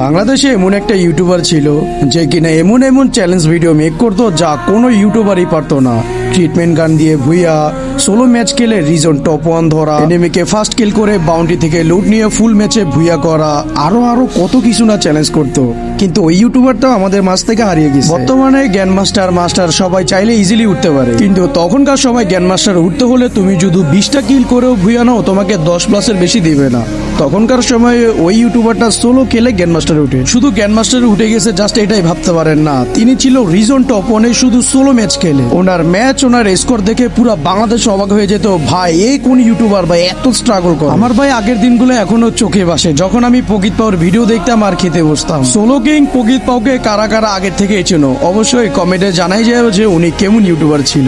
বাংলাদেশে এমন একটা ইউটিউবার ছিল যে কিনা এমন এমন চ্যালেঞ্জ ভিডিও মেক করতো যা কোনো ইউটিউবারই পারতো না। ট্রিটমেন্ট গান দিয়ে ভুইয়া, সোলো ম্যাচ খেলে রিজন টপ 1 ধরা, এনিমিকে ফার্স্ট কিল করে বাউন্ডি থেকে লুট নিয়ে ফুল ম্যাচে ভুইয়া করা, আরো আরো কত কিছু না চ্যালেঞ্জ করতো। কিন্তু ওই ইউটিউবারটা আমাদের মাঝ থেকে হারিয়ে গেছে। বর্তমানে জ্ঞান মাস্টার সবাই চাইলে ইজিলি উঠতে পারে, কিন্তু তখনকার সময় জ্ঞান মাস্টার উঠতে হলে তুমি যদি 20টা কিল করেও ভুইয়া নাও তোমাকে 10+এর বেশি দিবে না। তখনকার সময় ওই ইউটিউবারটা সোলো খেলে জ্ঞান মাস্টার উঠে, শুধু জ্ঞান মাস্টার উঠে গেছে জাস্ট এটাই ভাবতে পারেন না, তিনি ছিল রিজন টপ 1 শুধু সোলো ম্যাচ খেলে। ওনার ম্যাচ, ওনার স্কোর দেখে পুরো বাংলাদেশ অবাক হয়ে যেত, ভাই এই কোন ইউটিউবার ভাই এত স্ট্রাগল করে। আমার ভাই আগের দিনগুলো এখনো চোখে ভাসে, যখন আমি পকিত পাওয়ার ভিডিও দেখতাম আর খেতে বসতাম। সোলো কিং পকিত পাওকে কারা কারা আগের থেকে চেনো অবশ্যই কমেন্টে জানাই যায় যে উনি কেমন ইউটিউবার ছিল।